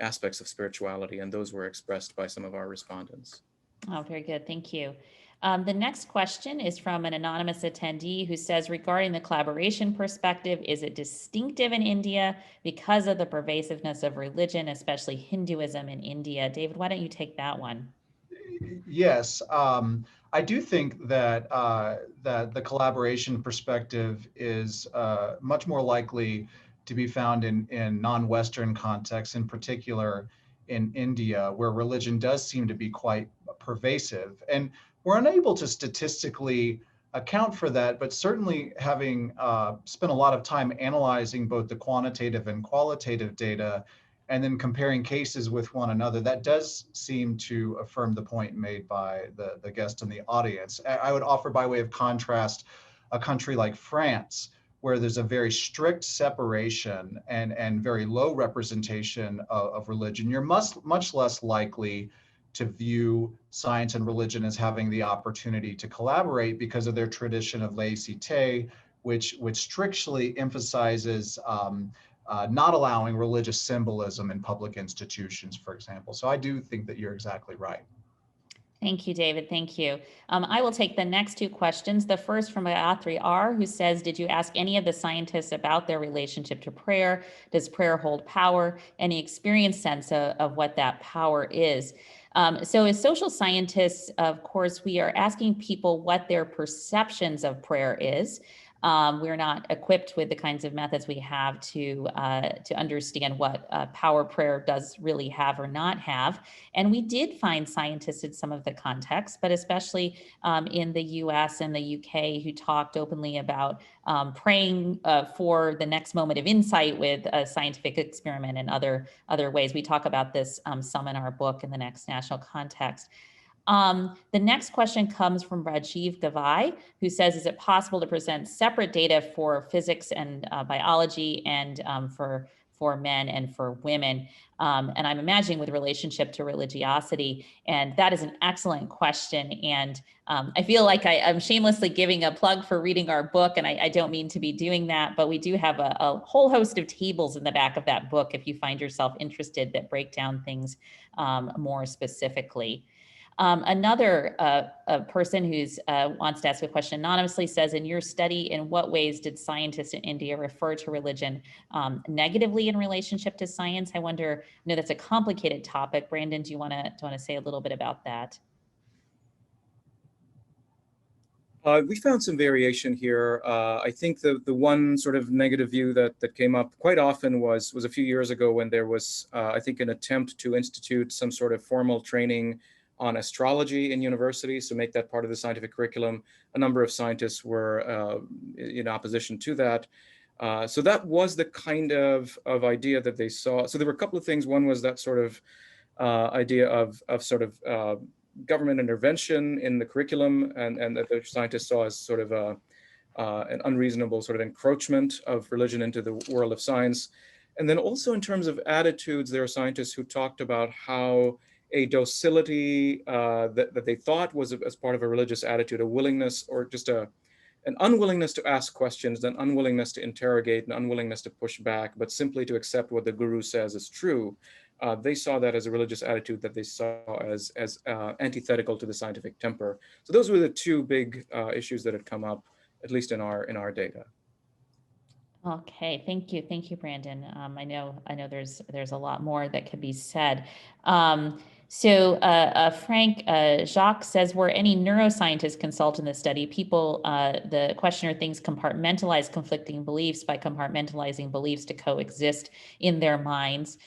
Speaker 4: aspects of spirituality, and those were expressed by some of our respondents.
Speaker 1: Oh, very good. Thank you. The next question is from an anonymous attendee who says, regarding the collaboration perspective, is it distinctive in India because of the pervasiveness of religion, especially Hinduism in India? David, why don't you take that one?
Speaker 3: Yes, I do think that that the collaboration perspective is much more likely to be found in non-Western contexts, in particular in India, where religion does seem to be quite pervasive. And we're unable to statistically account for that, but certainly having spent a lot of time analyzing both the quantitative and qualitative data, and then comparing cases with one another, that does seem to affirm the point made by the guest in the audience. I would offer, by way of contrast, a country like France, where there's a very strict separation and very low representation of religion. You're much less likely to view science and religion as having the opportunity to collaborate because of their tradition of laïcité, which strictly emphasizes not allowing religious symbolism in public institutions, for example. So I do think that you're exactly right.
Speaker 1: Thank you, David. Thank you. I will take the next two questions. The first from Athri-R, who says, did you ask any of the scientists about their relationship to prayer? Does prayer hold power? Any experience sense of what that power is? So as social scientists, of course, we are asking people what their perceptions of prayer is. We're not equipped with the kinds of methods we have to understand what power prayer does really have or not have. And we did find scientists in some of the contexts, but especially in the US and the UK, who talked openly about praying for the next moment of insight with a scientific experiment and other ways. We talk about this some in our book in the next national context. The next question comes from Rajiv Gavai, who says, is it possible to present separate data for physics and biology and for men and for women? And I'm imagining with relationship to religiosity. And that is an excellent question. And I feel like I'm shamelessly giving a plug for reading our book, and I don't mean to be doing that, but we do have a whole host of tables in the back of that book if you find yourself interested that break down things more specifically. Another person who's wants to ask a question anonymously says, in your study, in what ways did scientists in India refer to religion negatively in relationship to science? I wonder, I know that's a complicated topic. Brandon, do you want to say a little bit about that?
Speaker 4: We found some variation here. I think the one sort of negative view that came up quite often was a few years ago, when there was, I think, an attempt to institute some sort of formal training on astrology in universities, to make that part of the scientific curriculum. A number of scientists were in opposition to that. So that was the kind of idea that they saw. So there were a couple of things. One was that sort of idea of sort of government intervention in the curriculum, and that the scientists saw as sort of an unreasonable sort of encroachment of religion into the world of science. And then also in terms of attitudes, there are scientists who talked about how a docility that they thought was as part of a religious attitude, a willingness or just an unwillingness to ask questions, an unwillingness to interrogate, an unwillingness to push back, but simply to accept what the guru says is true. They saw that as a religious attitude that they saw as antithetical to the scientific temper. So those were the two big issues that had come up, at least in our data.
Speaker 1: Okay, thank you, Brandon. I know there's a lot more that could be said. Frank Jacques says, were any neuroscientists consulted in the study? People, the questioner thinks compartmentalize conflicting beliefs by compartmentalizing beliefs to coexist in their minds.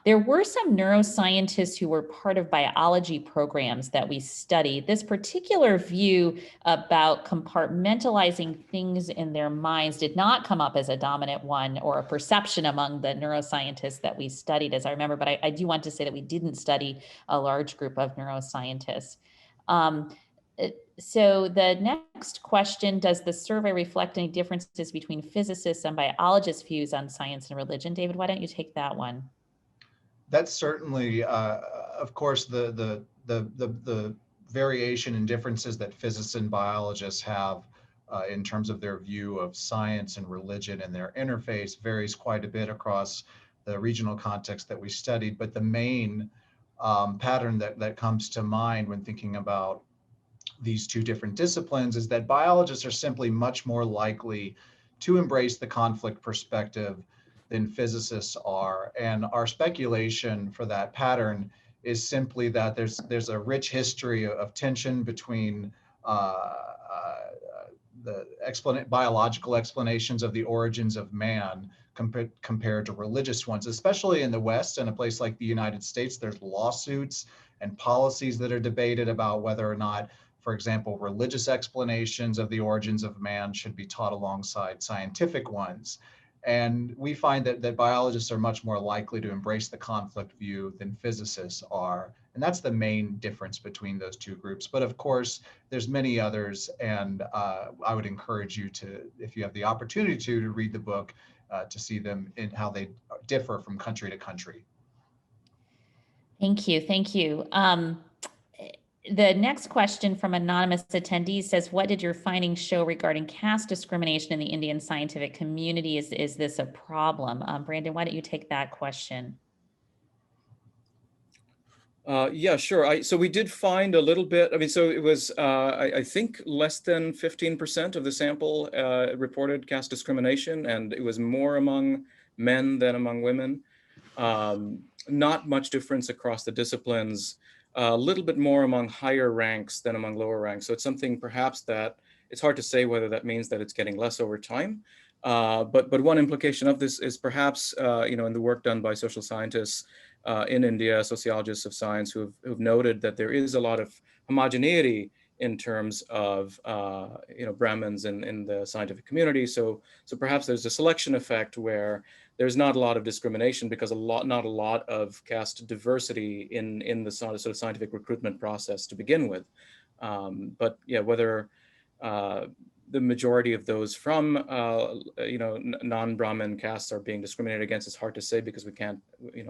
Speaker 1: There were some neuroscientists who were part of biology programs that we studied. This particular view about compartmentalizing things in their minds did not come up as a dominant one or a perception among the neuroscientists that we studied, as I remember, but I do want to say that we didn't study a large group of neuroscientists. So the next question, does the survey reflect any differences between physicists and biologists' views on science and religion? David, why don't you take that one?
Speaker 3: That's certainly, of course, the variation and differences that physicists and biologists have in terms of their view of science and religion and their interface varies quite a bit across the regional context that we studied. But the main pattern that comes to mind when thinking about these two different disciplines is that biologists are simply much more likely to embrace the conflict perspective than physicists are. And our speculation for that pattern is simply that there's a rich history of tension between the biological explanations of the origins of man compared to religious ones, especially in the West. In a place like the United States, there's lawsuits and policies that are debated about whether or not, for example, religious explanations of the origins of man should be taught alongside scientific ones. And we find that biologists are much more likely to embrace the conflict view than physicists are. And that's the main difference between those two groups. But of course, there's many others. And I would encourage you to, if you have the opportunity to read the book, to see them in how they differ from country to country.
Speaker 1: Thank you. Thank you. The next question from anonymous attendees says, what did your findings show regarding caste discrimination in the Indian scientific community? Is this a problem? Brandon, why don't you take that question?
Speaker 4: Yeah, sure. So we did find a little bit. I mean, so it was, I think, less than 15% of the sample reported caste discrimination, and it was more among men than among women. Not much difference across the disciplines. A little bit more among higher ranks than among lower ranks. So it's something perhaps that it's hard to say whether that means that it's getting less over time. But one implication of this is perhaps, in the work done by social scientists in India, sociologists of science who've noted that there is a lot of homogeneity in terms of Brahmins in the scientific community. So perhaps there's a selection effect where there's not a lot of discrimination because not a lot of caste diversity in the sort of scientific recruitment process to begin with. But yeah, whether the majority of those from non-Brahmin castes are being discriminated against is hard to say because we can't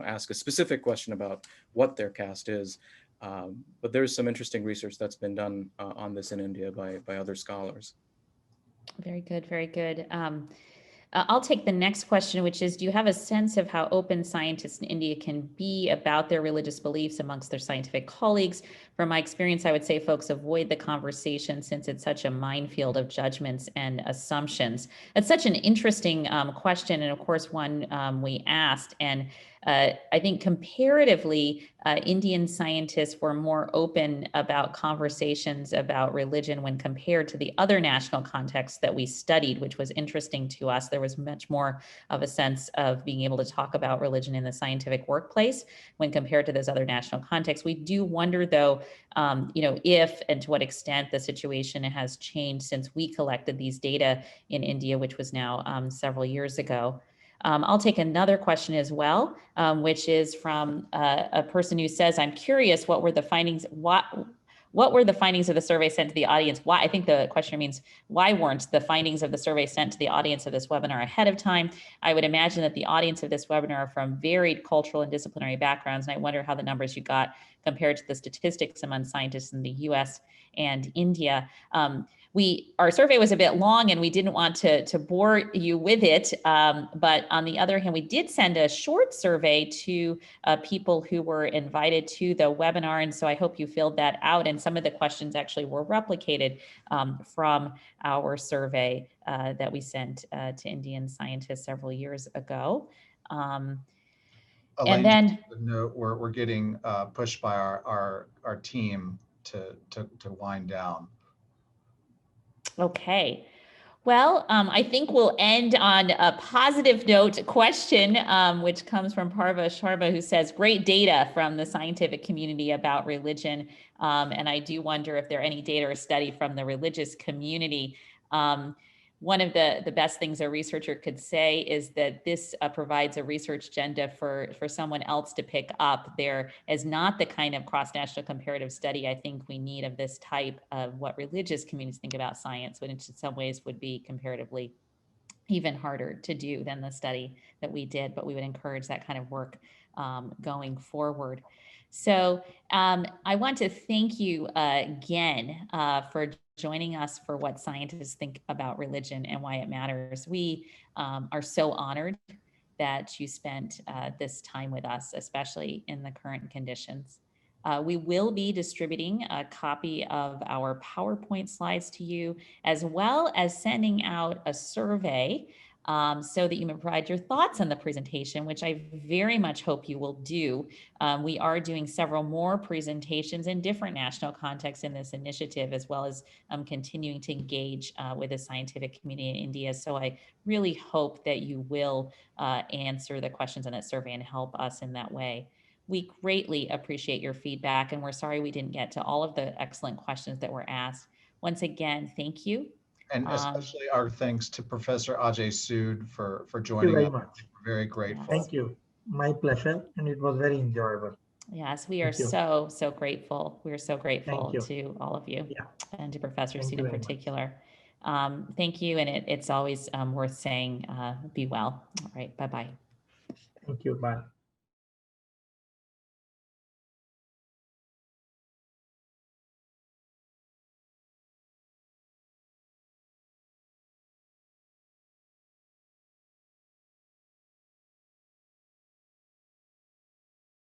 Speaker 4: ask a specific question about what their caste is. But there's some interesting research that's been done on this in India by other scholars.
Speaker 1: Very good, very good. I'll take the next question, which is, do you have a sense of how open scientists in India can be about their religious beliefs amongst their scientific colleagues? From my experience, I would say folks avoid the conversation since it's such a minefield of judgments and assumptions. It's such an interesting question, and of course, one we asked. And I think comparatively, Indian scientists were more open about conversations about religion when compared to the other national contexts that we studied, which was interesting to us. There was much more of a sense of being able to talk about religion in the scientific workplace when compared to those other national contexts. We do wonder, though, if and to what extent the situation has changed since we collected these data in India, which was now several years ago. I'll take another question as well, which is from a person who says, I'm curious, what were the findings? what were the findings of the survey sent to the audience? Why? I think the question means, why weren't the findings of the survey sent to the audience of this webinar ahead of time? I would imagine that the audience of this webinar are from varied cultural and disciplinary backgrounds, and I wonder how the numbers you got compared to the statistics among scientists in the US and India. Our survey was a bit long and we didn't want to bore you with it. But on the other hand, we did send a short survey to people who were invited to the webinar. And so I hope you filled that out. And some of the questions actually were replicated from our survey that we sent to Indian scientists several years ago.
Speaker 3: Elaine,
Speaker 1: and then
Speaker 3: note, we're getting pushed by our team to wind down.
Speaker 1: Okay. Well, I think we'll end on a positive note question, which comes from Parva Sharma, who says, great data from the scientific community about religion. And I do wonder if there are any data or study from the religious community. One of the best things a researcher could say is that this provides a research agenda for someone else to pick up. There is not the kind of cross-national comparative study I think we need of this type of what religious communities think about science, which in some ways would be comparatively even harder to do than the study that we did, but we would encourage that kind of work going forward. So I want to thank you again for joining us for what scientists think about religion and why it matters. We are so honored that you spent this time with us, especially in the current conditions. We will be distributing a copy of our PowerPoint slides to you, as well as sending out a survey so that you can provide your thoughts on the presentation, which I very much hope you will do. We are doing several more presentations in different national contexts in this initiative, as well as continuing to engage with the scientific community in India. So I really hope that you will answer the questions on that survey and help us in that way. We greatly appreciate your feedback, and we're sorry we didn't get to all of the excellent questions that were asked. Once again, thank you.
Speaker 3: And especially our thanks to Professor Ajay Sood for joining
Speaker 2: very
Speaker 3: us.
Speaker 2: much.
Speaker 3: We're very grateful.
Speaker 2: Thank you. My pleasure. And it was very enjoyable.
Speaker 1: Yes, we are so grateful. We are so grateful to all of you and to Professor Sood in particular. Thank you. And it's always worth saying, be well. All right. Bye-bye.
Speaker 2: Thank you. Bye.